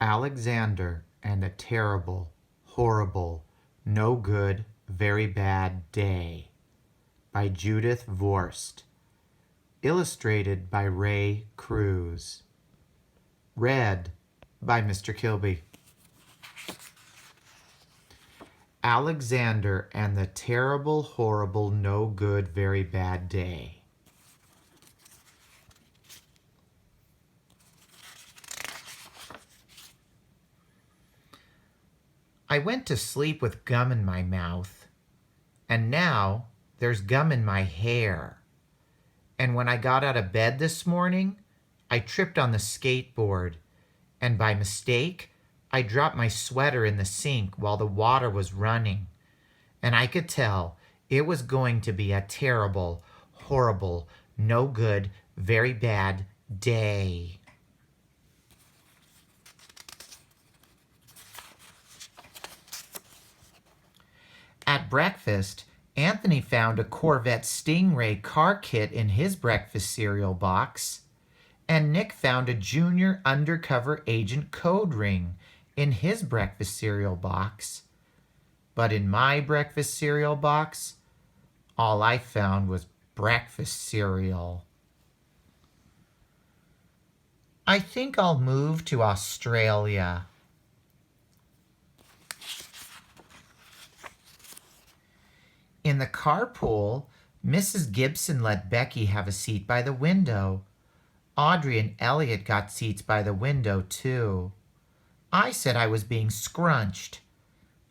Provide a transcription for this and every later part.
Alexander and a Terrible, Horrible, No Good, Very Bad Day by Judith Viorst. Illustrated by Cruz. Read by Mr. Kilby. Alexander and the Terrible, Horrible, No Good, Very Bad Day. I went to sleep with gum in my mouth, and now there's gum in my hair. And when I got out of bed this morning, I tripped on the skateboard, and by mistake, I dropped my sweater in the sink while the water was running. And I could tell it was going to be a terrible, horrible, no good, very bad day. At breakfast, Anthony found a Corvette Stingray car kit in his breakfast cereal box, and Nick found a Junior Undercover Agent code ring in his breakfast cereal box. But in my breakfast cereal box, all I found was breakfast cereal. I think I'll move to Australia. In the carpool, Mrs. Gibson let Becky have a seat by the window. Audrey and Elliot got seats by the window, too. I said I was being scrunched.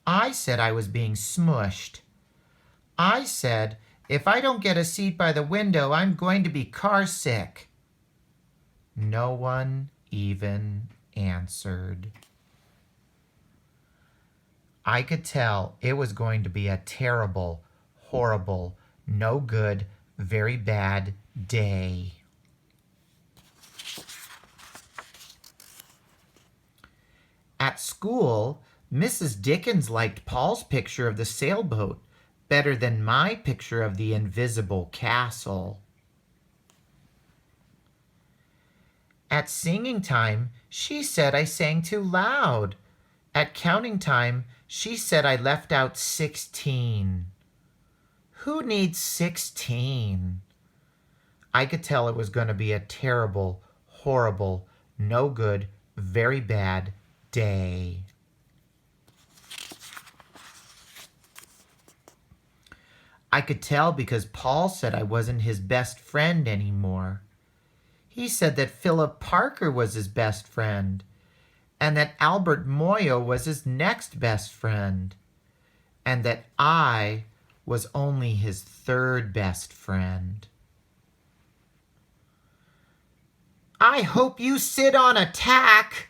I said I was being smushed. I said, if I don't get a seat by the window, I'm going to be car sick. No one even answered. I could tell it was going to be a terrible, horrible, no good, very bad day. At school, Mrs. Dickens liked Paul's picture of the sailboat better than my picture of the invisible castle. At singing time, she said I sang too loud. At counting time, she said I left out 16. Who needs 16? I could tell it was going to be a terrible, horrible, no good, very bad day. I could tell because Paul said I wasn't his best friend anymore. He said that Philip Parker was his best friend, and that Albert Moyo was his next best friend, and that I was only his third best friend. I hope you sit on a tack,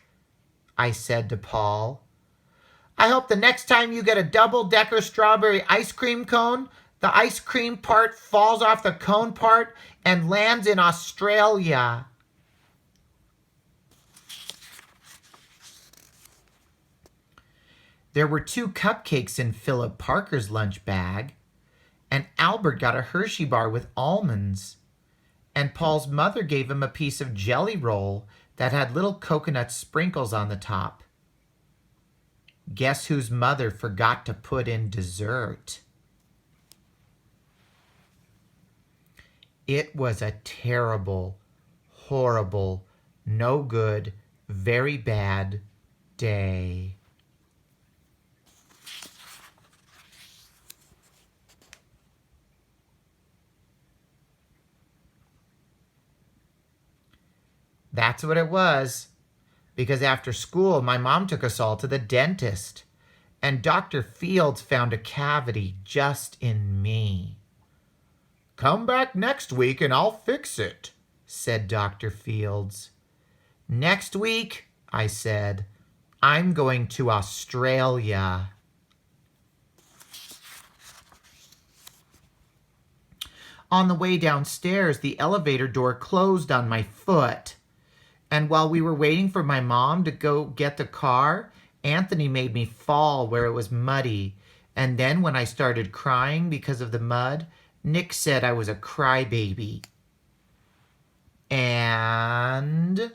I said to Paul. I hope the next time you get a double-decker strawberry ice cream cone, the ice cream part falls off the cone part and lands in Australia. There were 2 cupcakes in Philip Parker's lunch bag, and Albert got a Hershey bar with almonds, and Paul's mother gave him a piece of jelly roll that had little coconut sprinkles on the top. Guess whose mother forgot to put in dessert? It was a terrible, horrible, no good, very bad day. That's what it was, because after school, my mom took us all to the dentist, and Dr. Fields found a cavity just in me. Come back next week and I'll fix it, said Dr. Fields. Next week, I said, I'm going to Australia. On the way downstairs, the elevator door closed on my foot. And while we were waiting for my mom to go get the car, Anthony made me fall where it was muddy. And then when I started crying because of the mud, Nick said I was a crybaby. And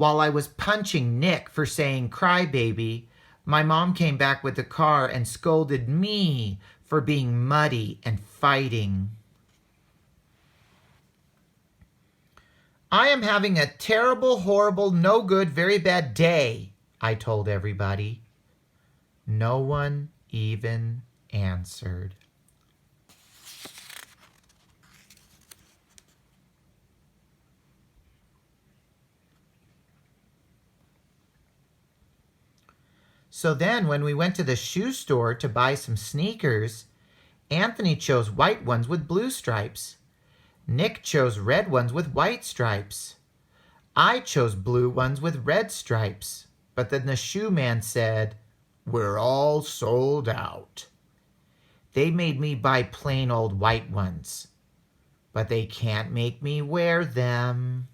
While I was punching Nick for saying crybaby, my mom came back with the car and scolded me for being muddy and fighting. I am having a terrible, horrible, no good, very bad day, I told everybody. No one even answered. So then when we went to the shoe store to buy some sneakers, Anthony chose white ones with blue stripes. Nick chose red ones with white stripes. I chose blue ones with red stripes. But then the shoe man said, "We're all sold out." They made me buy plain old white ones, but they can't make me wear them.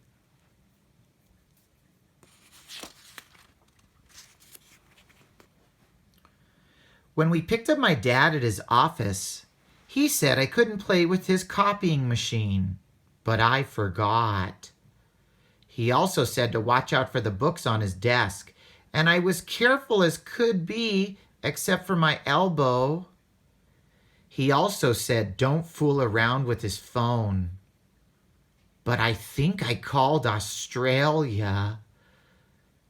When we picked up my dad at his office, he said I couldn't play with his copying machine, but I forgot. He also said to watch out for the books on his desk, and I was careful as could be, except for my elbow. He also said don't fool around with his phone. But I think I called Australia.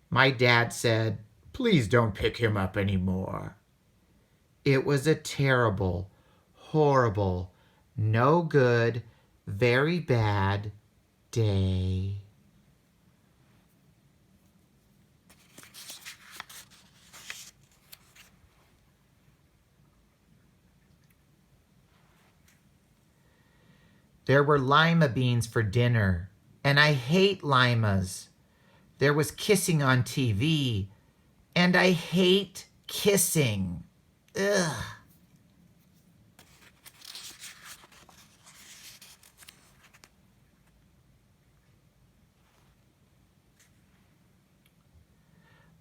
My dad said, "Please don't pick him up anymore." It was a terrible, horrible, no good, very bad day. There were lima beans for dinner, and I hate limas. There was kissing on TV, and I hate kissing. Ugh.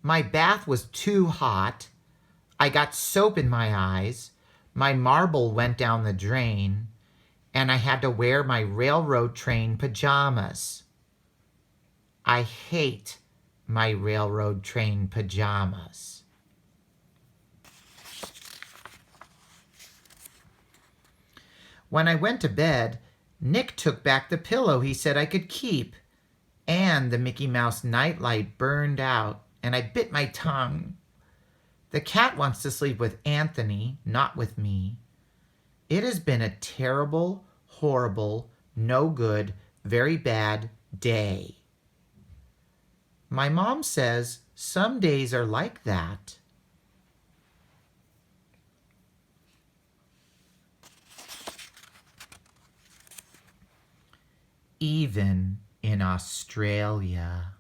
My bath was too hot. I got soap in my eyes. My marble went down the drain. And I had to wear my railroad train pajamas. I hate my railroad train pajamas. When I went to bed, Nick took back the pillow he said I could keep, and the Mickey Mouse nightlight burned out, and I bit my tongue. The cat wants to sleep with Anthony, not with me. It has been a terrible, horrible, no good, very bad day. My mom says some days are like that. Even in Australia.